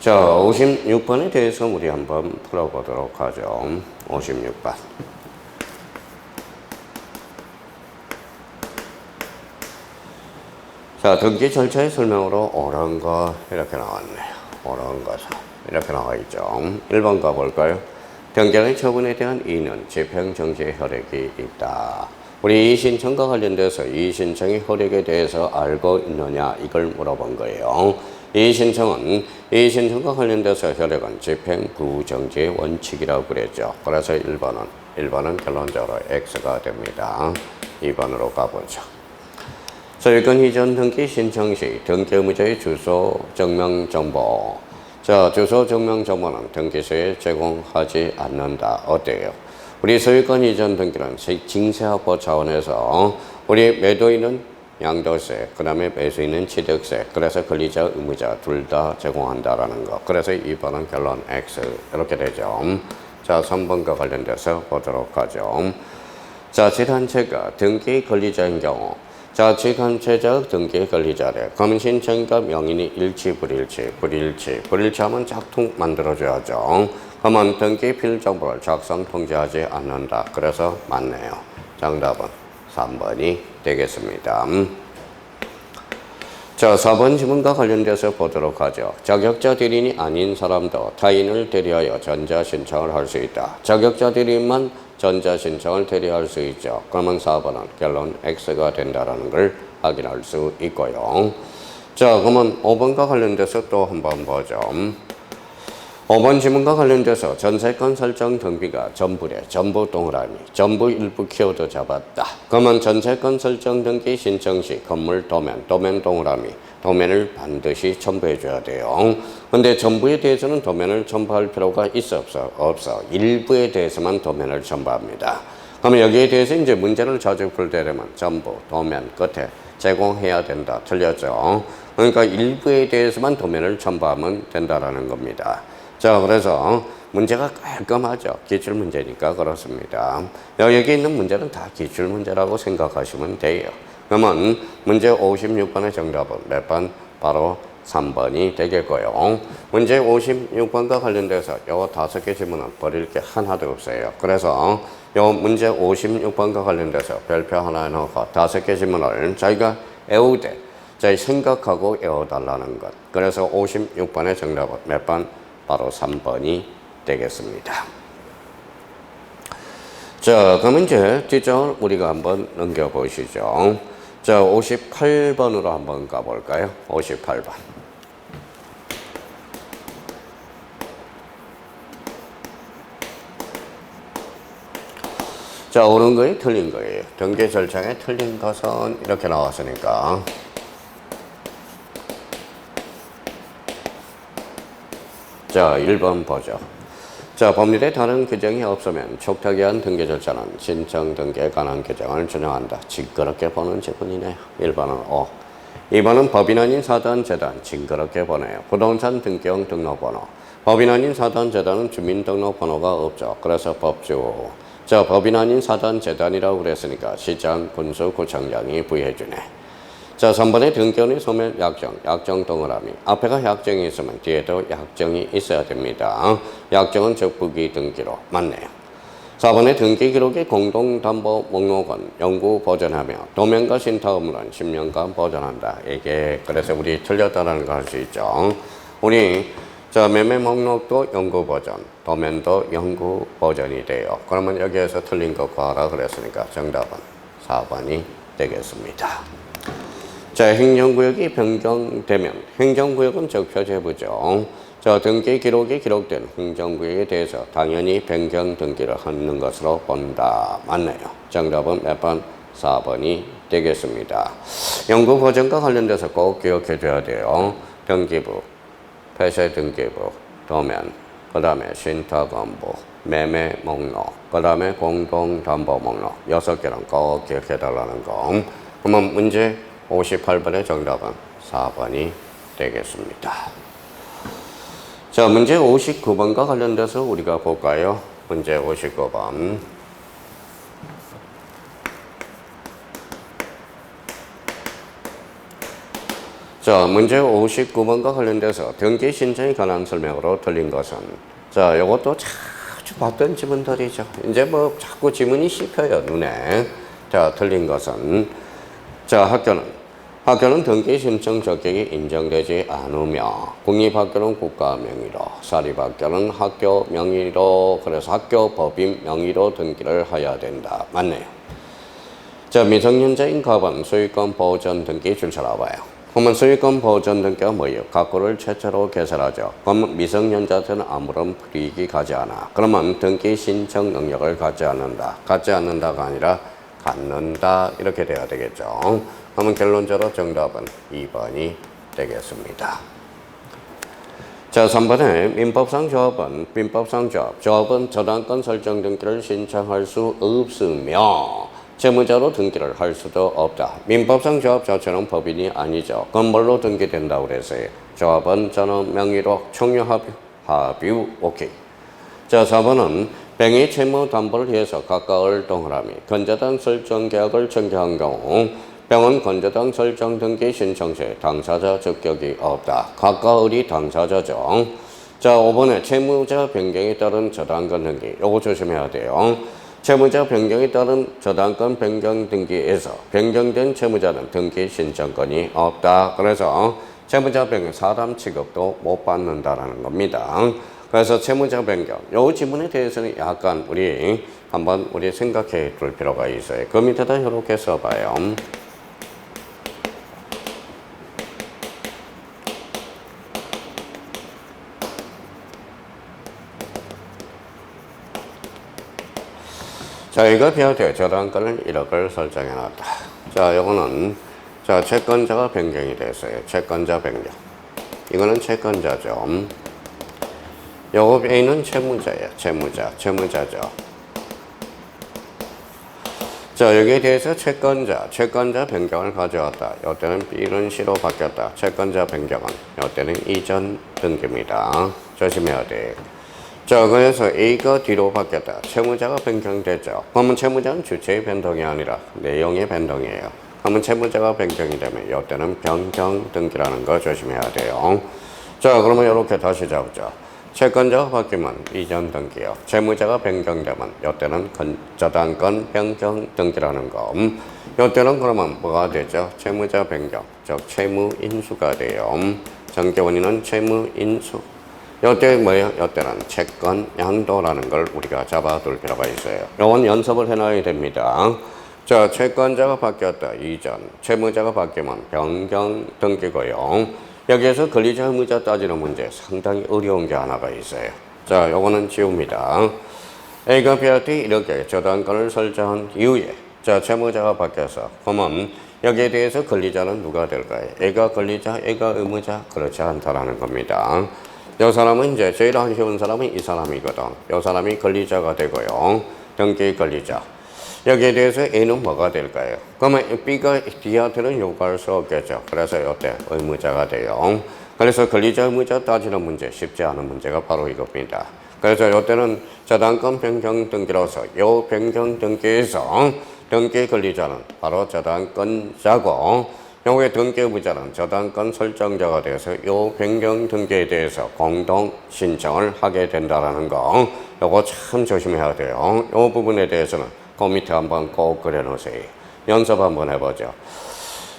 자, 56번에 대해서 우리 한번 풀어보도록 하죠. 56번. 자, 등기 절차의 설명으로 옳은 거 이렇게 나왔네요. 옳은 것은 이렇게 나와 있죠. 1번 가볼까요? 등기의 처분에 대한 이의는 집행정지의 혈액이 있다. 우리 이의신청과 관련돼서 이의신청의 혈액에 대해서 알고 있느냐 이걸 물어본 거예요. 이의신청과 관련돼서 혈액은 집행부정지의 원칙이라고 그랬죠. 그래서 1번은 결론적으로 X가 됩니다. 2번으로 가보죠. 소유권 이전 등기 신청 시 등기 의무자의 주소 증명 정보. 자, 주소 증명 정보는 등기소에 제공하지 않는다. 어때요? 우리 소유권 이전 등기는 징세합보 차원에서 우리 매도인은 양도세, 그 다음에 매수인은 취득세, 그래서 권리자, 의무자 둘 다 제공한다라는 거. 그래서 2번은 결론 X 이렇게 되죠. 자, 3번과 관련돼서 보도록 하죠. 자, 지단체가 등기 권리자인 경우 자, 지단체적 등기 권리자래. 그러면 신청인과 명인이 일치, 불일치하면 짝퉁 만들어줘야죠. 그러면 등기 필 정보를 작성 통지하지 않는다. 그래서 맞네요. 정답은 3번이 되겠습니다. 자, 4번 지문과 관련돼서 보도록 하죠. 자격자 대리인이 아닌 사람도 타인을 대리하여 전자신청을 할 수 있다. 자격자 대리인만 전자신청을 대리할 수 있죠. 그러면 4번은 결론 X가 된다는 걸 확인할 수 있고요. 자, 그러면 5번과 관련돼서 또 한번 보죠. 5번 지문과 관련돼서 전세권 설정 등비가 전부래. 전부 동그라미. 전부 일부 키워드 잡았다. 그러면 전세권 설정 등기 신청 시 건물 도면 동그라미. 도면을 반드시 첨부해 줘야 돼요. 근데 전부에 대해서는 도면을 첨부할 필요가 있어 없어? 없어. 일부에 대해서만 도면을 첨부합니다. 그러면 여기에 대해서 이제 문제를 자주 풀 때 되면 전부, 도면, 끝에 제공해야 된다. 틀렸죠? 그러니까 일부에 대해서만 도면을 첨부하면 된다라는 겁니다. 자, 그래서 문제가 깔끔하죠. 기출문제니까 그렇습니다. 여기 있는 문제는 다 기출문제라고 생각하시면 돼요. 그러면 문제 56번의 정답은 몇 번? 바로 3번이 되겠고요. 문제 56번과 관련돼서 요 5개 질문은 버릴 게 하나도 없어요. 그래서 요 문제 56번과 관련돼서 별표 하나 넣고 5개 질문을 저희가 외우되 저희 생각하고 외워달라는 것. 그래서 56번의 정답은 몇 번? 바로 3번이 되겠습니다. 자, 그럼 이제 뒷장을 우리가 한번 넘겨보시죠. 자, 58번으로 한번 가볼까요? 58번. 자, 옳은 거예요? 틀린 거예요? 등기 절차에 틀린 것은 이렇게 나왔으니까. 자, 1번 보죠. 자, 법률에 다른 규정이 없으면 촉탁위한 등기 절차는 신청 등기에 관한 규정을 준용한다. 징그럽게 보는 지문이네요. 1번은 O. 2번은 법인 아닌 사단 재단 징그럽게 보네요. 부동산 등기형 등록번호. 법인 아닌 사단 재단은 주민등록번호가 없죠. 그래서 법주. 자, 법인 아닌 사단 재단이라고 그랬으니까 시장, 군수, 구청장이 부여해주네. 자, 3번에 등기원의 소멸 약정, 약정 동그라미. 앞에가 약정이 있으면 뒤에도 약정이 있어야 됩니다. 약정은 적부기 등기로 맞네요. 4번에 등기 기록의 공동담보 목록은 영구 보존하며 도면과 신탁 업무는 10년간 보존한다. 이게 그래서 우리 틀렸다라는 거 할 수 있죠. 우리 자, 매매 목록도 영구 보존, 도면도 영구 보존이 돼요. 그러면 여기에서 틀린 거 구하라 그랬으니까 정답은 4번이 되겠습니다. 자, 행정구역이 변경되면 행정구역은 적표제부죠. 자, 등기 기록이 기록된 행정구역에 대해서 당연히 변경 등기를 하는 것으로 본다. 맞네요. 정답은 몇 번? 4번이 되겠습니다. 영구 보존과 관련돼서 꼭 기억해 줘야 돼요. 등기부, 폐쇄 등기부, 도면, 그 다음에 신탁업무, 매매 목록, 그 다음에 공동담보 목록 6개는 꼭 기억해 달라는 거. 그러면 문제 58번의 정답은 4번이 되겠습니다. 자, 문제 59번과 관련돼서 우리가 볼까요? 문제 59번. 자, 문제 59번과 관련돼서 등기 신청에 관한 설명으로 틀린 것은 자, 이것도 자주 봤던 지문들이죠. 이제 뭐 자꾸 지문이 씹혀요, 눈에. 자, 틀린 것은 자, 학교는 등기 신청 적격이 인정되지 않으며 공립학교는 국가 명의로, 사립학교는 학교 명의로, 그래서 학교 법인 명의로 등기를 해야 된다. 맞네요. 자, 미성년자인 갑은 소유권 보전 등기 줄 찾아봐요. 그러면 소유권 보전 등기가 뭐예요? 가구를 최초로 개설하죠. 그러면 미성년자한테는 아무런 불이익이 가지 않아. 그러면 등기 신청 능력을 갖지 않는다. 갖지 않는다가 아니라 갖는다. 이렇게 돼야 되겠죠. 그러면 결론적으로 정답은 2번이 되겠습니다. 자, 3번에 민법상 조합은 저당권 설정 등기를 신청할 수 없으며 채무자로 등기를 할 수도 없다. 민법상 조합 자체는 법인이 아니죠. 그건 뭘로 등기된다고 그랬어요? 조합은 전원 명의로 총유 합유 오케이. 자, 4번은 병이 채무 담보를 위해서 각각을 동그라미 건재당 설정 계약을 전개한 경우 병은 건재당 설정 등기 신청 시 당사자 적격이 없다. 각각의 당사자죠. 자, 5번에 채무자 변경에 따른 저당권 등기. 요거 조심해야 돼요. 채무자 변경에 따른 저당권 변경 등기에서 변경된 채무자는 등기 신청권이 없다. 그래서 채무자 변경 사람 취급도 못 받는다라는 겁니다. 그래서 채무자 변경 요 지문에 대해서는 약간 우리 한번 생각해 둘 필요가 있어요. 그 밑에다 이렇게 써봐요. 자, 이거 비하돼 저당권을 1억을 설정해 놨다. 자, 요거는 자, 채권자가 변경이 됐어요. 채권자 변경. 이거는 채권자죠. 요거 A는 채무자예요. 채무자죠. 자, 여기에 대해서 채권자 변경을 가져왔다. 이때는 B는 C로 바뀌었다. 채권자 변경은 이때는 이전 등기입니다. 조심해야 돼. 자, 그래서 A가 D로 바뀌었다. 채무자가 변경됐죠. 그러면 채무자는 주체의 변동이 아니라 내용의 변동이에요. 그러면 채무자가 변경이 되면 이때는 변경 등기라는 거 조심해야 돼요. 자, 그러면 이렇게 다시 잡자. 채권자가 바뀌면 이전 등기요. 채무자가 변경되면 이때는 저당권 변경 등기라는 거. 이때는 그러면 뭐가 되죠? 채무자 변경, 즉 채무 인수가 돼요. 전개 원인은 채무 인수. 이때 뭐예요? 이때는 채권 양도라는 걸 우리가 잡아둘 필요가 있어요. 이건 연습을 해놔야 됩니다. 자, 채권자가 바뀌었다. 이전. 채무자가 바뀌면 변경 등기고요. 여기에서 권리자 의무자 따지는 문제 상당히 어려운 게 하나가 있어요. 자, 요거는 지웁니다. A가 B한테 이렇게 저당권을 설정한 이후에 자, 채무자가 바뀌어서 그러면 여기에 대해서 권리자는 누가 될까요? A가 권리자, A가 의무자? 그렇지 않다라는 겁니다. 이 사람은 이제 제일 하기 쉬운 사람은 이 사람이거든. 이 사람이 권리자가 되고요. 등기 권리자. 여기에 대해서 A는 뭐가 될까요? 그러면 B가 D한테는 요구할 수 없겠죠. 그래서 이때 의무자가 돼요. 그래서 권리자 의무자 따지는 문제, 쉽지 않은 문제가 바로 이겁니다. 그래서 이때는 저당권 변경 등기로서 요 변경 등기에서 등기 권리자는 바로 저당권자고 요게 등기 의무자는 저당권 설정자가 돼서 요 변경 등기에 대해서 공동 신청을 하게 된다라는 거 요거 참 조심해야 돼요. 요 부분에 대해서는 그 밑에 한번 꼭 그려놓으세요. 연습 한번 해보죠.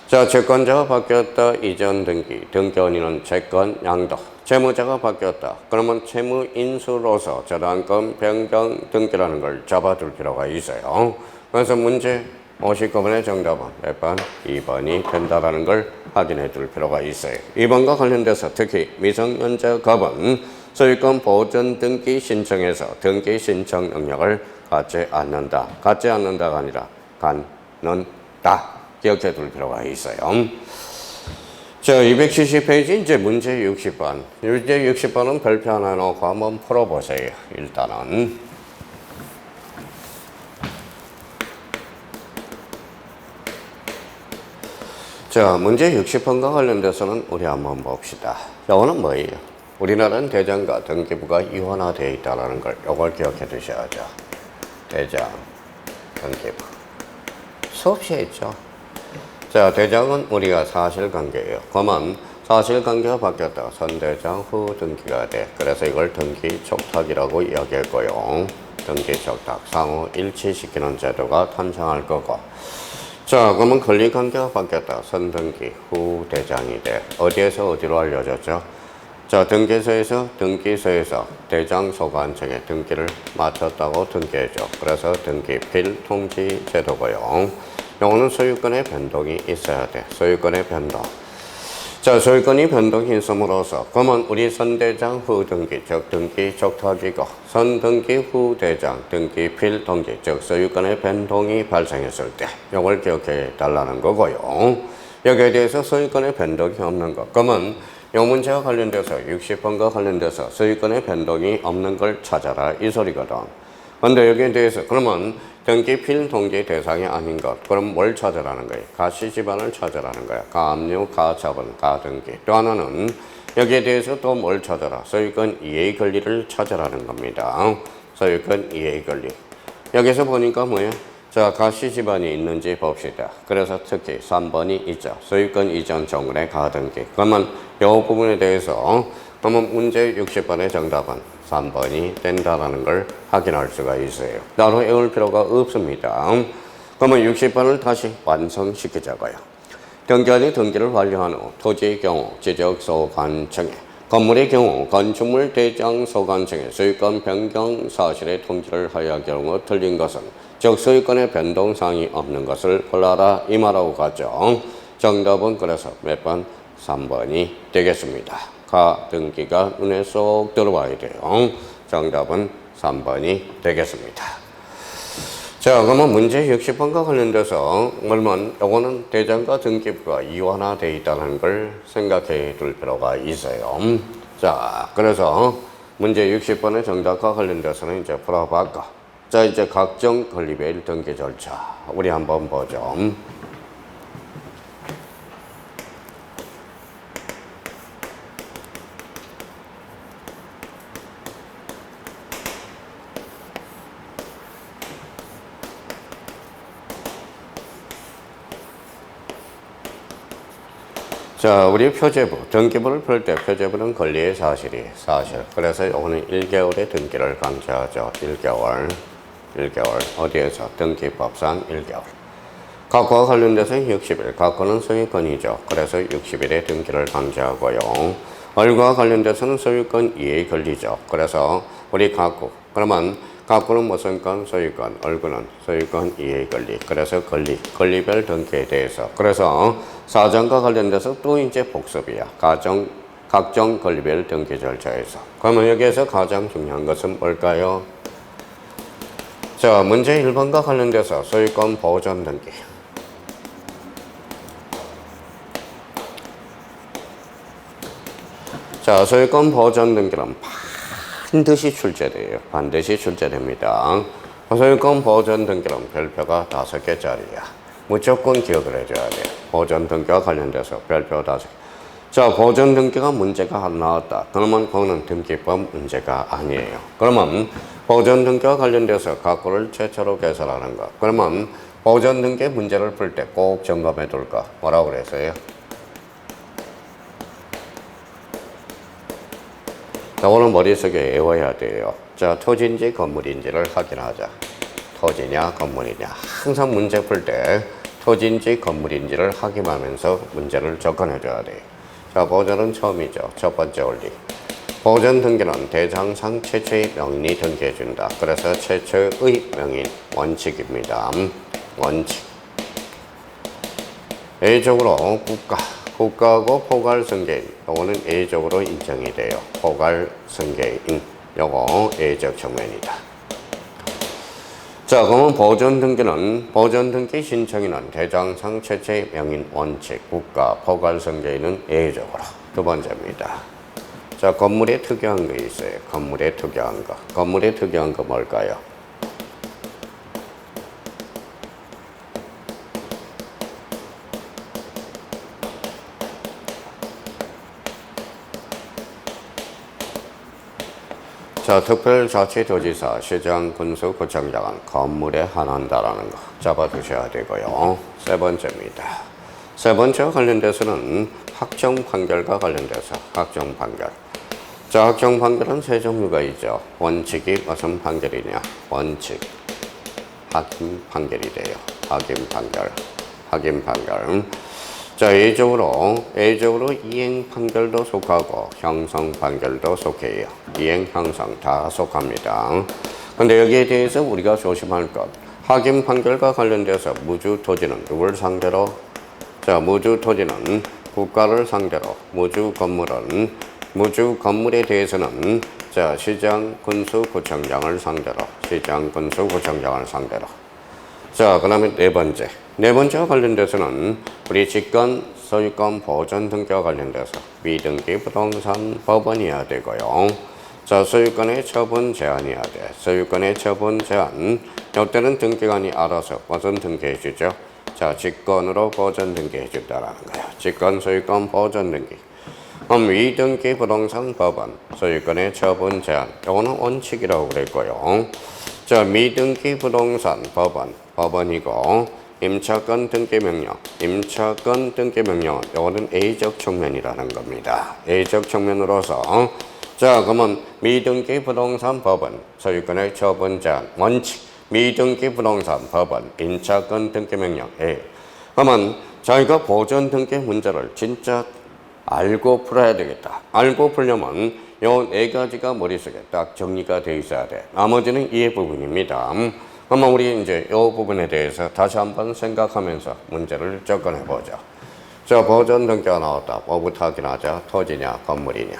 자, 채권자가 바뀌었다. 이전 등기. 등기 원인은 채권 양도. 채무자가 바뀌었다. 그러면 채무 인수로서 저당권 변경 등기라는 걸 잡아둘 필요가 있어요. 그래서 문제 59번의 정답은 몇 번? 2번이 된다라는 걸 확인해 둘 필요가 있어요. 2번과 관련돼서 특히 미성년자 갑은 소유권 보전 등기 신청에서 등기 신청 능력을 갖지 않는다. 갖지 않는다가 아니라 갖는다. 기억해 둘 필요가 있어요. 자, 270페이지 이제 문제 60번. 문제 60번은 별표 하나 놓고 한번 풀어보세요. 일단은. 자, 문제 60번과 관련돼서는 우리 한번 봅시다. 이거는 뭐예요? 우리나라는 대장과 등기부가 이원화되어 있다는 걸 이걸 기억해 두셔야죠. 대장, 등기부. 수업시에 있죠. 자, 대장은 우리가 사실관계예요. 그러면 사실관계가 바뀌었다. 선대장 후 등기가 돼. 그래서 이걸 등기 촉탁이라고 이야기했고요. 등기 촉탁, 상호 일치시키는 제도가 탄생할 거고. 자, 그러면 권리관계가 바뀌었다. 선등기 후 대장이 돼. 어디에서 어디로 알려졌죠? 자, 등기소에서 대장 소관청에 등기를 마쳤다고 등기해줘. 그래서 등기 필통지 제도고요. 요거는 소유권의 변동이 있어야 돼. 소유권의 변동. 자, 소유권이 변동이 있음으로써 그러면 우리 선대장 후 등기, 즉 등기 촉탁이고 선등기 후 대장, 등기 필통지, 즉 소유권의 변동이 발생했을 때 요걸 기억해 달라는 거고요. 여기에 대해서 소유권의 변동이 없는 것. 그러면 이 문제와 관련돼서 60번과 관련돼서 소유권의 변동이 없는 걸 찾아라 이 소리거든. 근데 여기에 대해서 그러면 등기 필통지 대상이 아닌 것. 그럼 뭘 찾으라는 거예요? 가시지반을 찾으라는 거야. 가압류, 가처분, 가등기. 또 하나는 여기에 대해서 또 뭘 찾아라? 소유권 이해 권리를 찾으라는 겁니다. 소유권 이해 권리. 여기서 보니까 뭐예요? 자, 가시지반이 있는지 봅시다. 그래서 특히 3번이 있죠. 소유권 이전 정군의 가등기. 그러면 이 부분에 대해서 그러면 문제 60번의 정답은 3번이 된다라는 걸 확인할 수가 있어요. 따로 외울 필요가 없습니다. 그러면 60번을 다시 완성시키자고요. 등기관이 등기를 완료한 후 토지의 경우 지적소관청에, 건물의 경우 건축물 대장 소관청에 소유권 변경 사실의 통지를 하여야 경우 틀린 것은 즉 소유권의 변동사항이 없는 것을 골라라 이 말하고 갔죠. 정답은 그래서 몇 번? 3번이 되겠습니다. 가등기가 눈에 쏙 들어와야 돼요. 정답은 3번이 되겠습니다. 자, 그러면 문제 60번과 관련돼서 그러면 요거는 대장과 등기부가 이원화되어 있다는 걸 생각해 둘 필요가 있어요. 자, 그래서 문제 60번의 정답과 관련돼서는 이제 풀어봤고 자, 이제 각종 건립일 등기 절차. 우리 한번 보죠. 자, 우리 표제부, 등기부를 풀 때 표제부는 권리의 사실. 그래서 이거는 1개월의 등기를 강조하죠. 1개월. 어디에서? 등기법상 1개월. 각과와 관련돼서 60일. 각과는 소유권이죠. 그래서 60일의 등기를 강조하고요. 얼과 관련돼서는 소유권 이해의 권리죠. 그래서 우리 각구. 그러면 각구는 무슨 건? 소유권. 얼구는 소유권 이해의 권리. 그래서 권리별 등기에 대해서. 그래서 사정과 관련돼서 또 이제 복습이야. 각종 권리별 등기 절차에서. 그러면 여기에서 가장 중요한 것은 뭘까요? 자, 문제 1번과 관련돼서 소유권 보존 등기. 자, 소유권 보존 등기는 반드시 출제돼요. 반드시 출제됩니다. 소유권 보존 등기는 별표가 5개짜리야. 무조건 기억을 해줘야 돼. 보존 등기와 관련돼서 별표 5개. 자, 보존 등기가 문제가 안 나왔다. 그러면 그거는 등기법 문제가 아니에요. 그러면 보존 등기와 관련돼서 각구를 최초로 개설하는 것. 그러면 보존 등기 문제를 풀 때 꼭 점검해 둘 거. 뭐라고 그랬어요? 자, 오늘 머릿속에 외워야 돼요. 자, 토지인지 건물인지를 확인하자. 토지냐 건물이냐. 항상 문제 풀 때 토지인지 건물인지를 확인하면서 문제를 접근해줘야 돼요. 자, 보존은 처음이죠. 첫 번째 원리. 보존 등기는 대장상 최초의 명인이 등기해준다. 그래서 최초의 명인 원칙입니다. 원칙. A적으로 국가하고 포괄승계인, 요거는 A적으로 인정이 돼요. 포괄승계인, 요거 A적 측면이다. 자, 그러면 보존 등기 신청인은 대장상 최초의 명인 원칙, 국가, 포괄승계인은 A적으로. 두 번째입니다. 자, 건물에 특이한 거 있어요. 건물에 특이한 거 뭘까요? 자, 특별자치도지사, 시장, 군수, 구청장은 건물에 한한다라는 거 잡아두셔야 되고요. 세 번째입니다. 세 번째와 관련돼서는 확정 판결과 관련돼서 확정 판결. 자, 확정 판결은 세 종류가 있죠. 원칙이 무슨 판결이냐? 원칙. 확인 판결이 돼요. 확인 판결. 자, A적으로 이행 판결도 속하고 형성 판결도 속해요. 이행, 형성 다 속합니다. 근데 여기에 대해서 우리가 조심할 것. 확인 판결과 관련돼서 무주 토지는 누굴 상대로? 자, 무주 토지는 국가를 상대로, 무주 건물에 대해서는 자, 시장, 군수, 구청장을 상대로. 자, 그 다음에 네 번째와 관련돼서는 우리 직권, 소유권, 보존 등기와 관련돼서 미등기 부동산 법원이어야 되고요. 자, 소유권의 처분 제한이어야 돼. 이때는 등기관이 알아서 무슨 등기해주죠? 자, 직권으로 보존 등기해준다라는 거예요. 직권, 소유권, 보존 등기. 미등기 부동산 법원, 소유권의 처분 제한. 이거는 원칙이라고 그랬고요. 자, 미등기 부동산 법원이고, 임차권 등기 명령, 이거는 A적 측면이라는 겁니다. A적 측면으로서, 자, 그러면 미등기 부동산 법원, 소유권의 처분 제한, 원칙, 미등기 부동산 법원, 임차권 등기 명령, A. 그러면 저희가 보존 등기 문제를 진짜 알고 풀어야 되겠다. 알고 풀려면 요 네 가지가 머릿속에 딱 정리가 되어 있어야 돼. 나머지는 이해 부분입니다. 그러면 우리 이제 이 부분에 대해서 다시 한번 생각하면서 문제를 접근해 보죠. 자, 보존 등기가 나왔다. 뭐부터 확인하자. 토지냐, 건물이냐.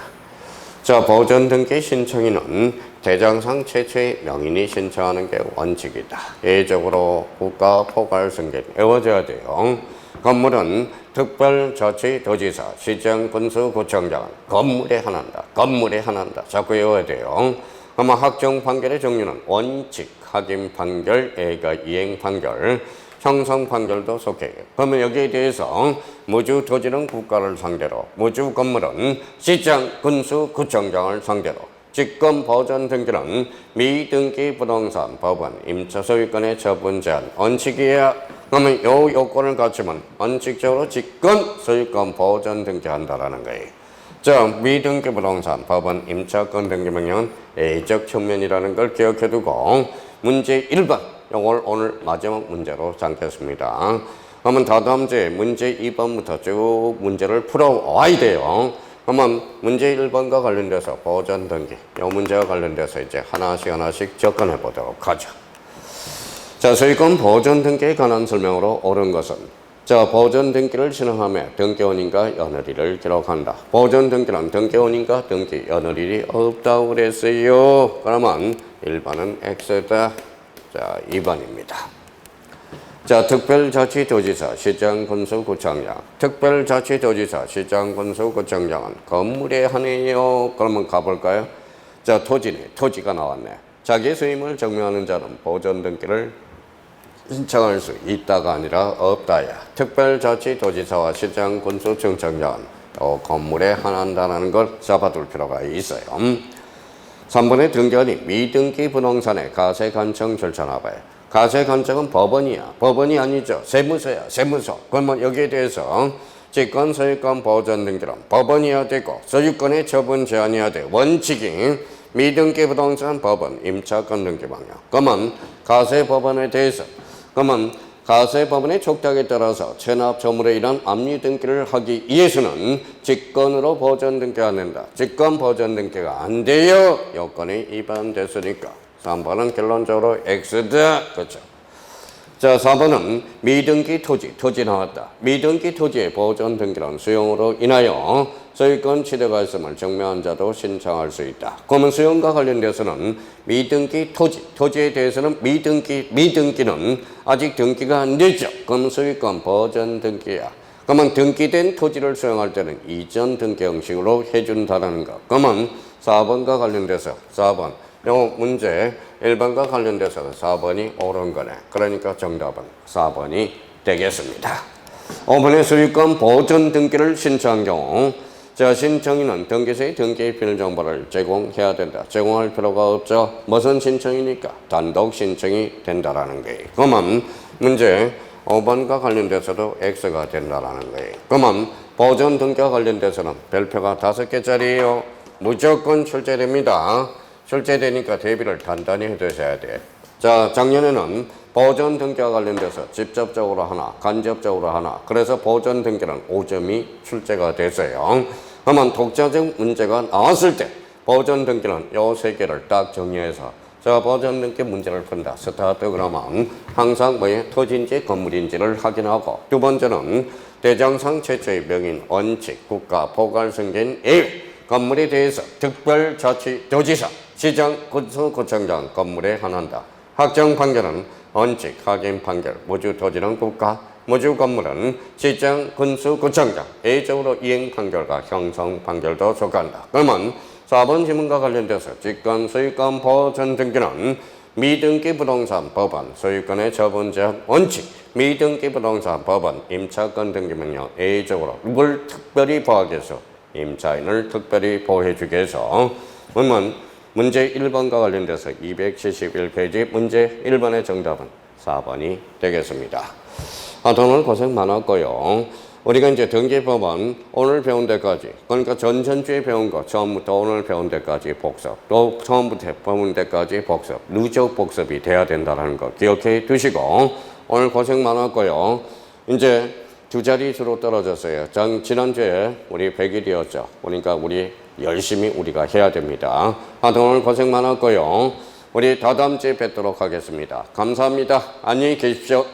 자, 보존 등기 신청인은 대장상 최초의 명인이 신청하는 게 원칙이다. 예적으로 국가 포괄승계 외워져야 돼요. 건물은 특별자치도지사, 시장, 군수, 구청장은 건물에 한한다. 자꾸 외워야 돼요. 아마 확정 판결의 종류는 원칙, 확인 판결, 애가 이행 판결, 형성 판결도 속해요. 그러면 여기에 대해서 무주 토지는 국가를 상대로, 무주 건물은 시장, 군수, 구청장을 상대로, 직권 보전 등기는 미등기 부동산, 법원, 임차 소유권의 처분 제한, 원칙이야. 그러면 요 요건을 갖추면 원칙적으로 직권, 소유권 보전 등기한다라는 거예요. 자, 미등기 부동산, 법원, 임차권 등기 명령은 A적 측면이라는 걸 기억해두고 문제 1번, 이걸 오늘 마지막 문제로 삼겠습니다. 그러면 다다음 주에 문제 2번부터 쭉 문제를 풀어와야 돼요. 그러면 문제 1번과 관련돼서 보전 등기, 이 문제와 관련돼서 이제 하나씩 접근해 보도록 하죠. 자, 소유권 보전 등기에 관한 설명으로 옳은 것은, 자, 보전 등기를 진행하며 등기원인과 연월일을 기록한다. 보전 등기는 등기원인과 등기 연월일이 없다고 그랬어요. 그러면 1번은 X다. 자, 2번입니다. 자, 특별자치도지사, 시장, 군수, 구청장. 특별자치도지사, 시장, 군수, 구청장은 건물에 한해요. 그러면 가볼까요? 자, 토지네. 토지가 나왔네. 자기 소임을 증명하는 자는 보전 등기를 신청할 수 있다가 아니라 없다야. 특별자치도지사와 시장, 군수, 구청장은 건물에 한한다는 걸 잡아둘 필요가 있어요. 3번의 등기원이 미등기 부동산의 가세관청 절차나봐요. 가세관청은 법원이야. 법원이 아니죠. 세무서야. 세무서. 그러면 여기에 대해서 직권, 소유권, 보전 등기는 법원이어야 되고 소유권의 처분 제한이어야 돼. 원칙이 미등기 부동산 법원, 임차권 등기 방향. 그러면 가세법원에 대해서, 그러면 가세법원의 촉탁에 따라서 체납 점물에 의한 압류 등기를 하기 위해서는 직권으로 보전 등기가 안 된다. 직권 보전 등기가 안 돼요. 요건이 위반됐으니까 3번은 결론적으로 X다. 그렇죠. 자, 4번은 미등기 토지, 토지 나왔다. 미등기 토지의 보전 등기는 수용으로 인하여 소유권 취득가 있음을 증명한 자도 신청할 수 있다. 그러면 수용과 관련돼서는 미등기 토지, 토지에 대해서는 미등기는 아직 등기가 안 됐죠. 그럼 소유권 보전 등기야. 그러면 등기된 토지를 수용할 때는 이전 등기 형식으로 해준다는 거. 그러면 4번과 관련돼서 4번. 요 문제 1번과 관련돼서 4번이 옳은 거네. 그러니까 정답은 4번이 되겠습니다. 5번의 소유권 보전 등기를 신청한 경우, 자, 신청인은 등기소의 등기 비밀 정보를 제공해야 된다. 제공할 필요가 없죠. 무슨 신청이니까? 단독 신청이 된다라는 거예요. 그러면 문제 5번과 관련돼서도 X가 된다라는 거예요. 그러면 보전 등기와 관련돼서는 별표가 5개짜리예요. 무조건 출제됩니다. 출제되니까 대비를 단단히 해두셔야 돼. 자, 작년에는 보전 등기와 관련돼서 직접적으로 하나, 간접적으로 하나. 그래서 보전 등기는 5점이 출제가 됐어요. 그러면 독자적 문제가 나왔을 때 보전 등기는 요 3개를 딱 정리해서, 자, 보전 등기 문제를 푼다. 스타트 그러면 항상 뭐에 토지인지 건물인지를 확인하고, 두 번째는 대장상 최초의 명인, 원칙, 국가, 포괄승계인 A, 건물에 대해서 특별자치도지사, 시장, 군수, 구청장 건물에 한한다. 확정 판결은 원칙, 확인 판결, 무주 토지는 국가, 무주 건물은 시장, 군수, 구청장, A적으로 이행 판결과 형성 판결도 속한다. 그러면 4번 지문과 관련돼서 직권, 소유권, 보전 등기는 미등기 부동산 법원, 소유권의 처분 제한 원칙, 미등기 부동산 법원, 임차권 등기 명령 A적으로 이걸 특별히 보호하기 위해서 임차인을 특별히 보호해주기 위해서, 그러면 문제 1번과 관련돼서 271페이지 문제 1번의 정답은 4번이 되겠습니다. 오늘 고생 많았고요. 우리가 이제 등기법은 오늘 배운 데까지, 그러니까 전주에 배운 거 처음부터 오늘 배운 데까지 복습, 또 처음부터 배운 데까지 복습, 누적 복습이 돼야 된다는 거 기억해 두시고, 오늘 고생 많았고요. 이제 2자리 수로 떨어졌어요. 지난주에 우리 100일이었죠. 그러니까 우리 열심히 우리가 해야 됩니다. 오늘 고생 많았고요. 우리 다다음 주에 뵙도록 하겠습니다. 감사합니다. 안녕히 계십시오.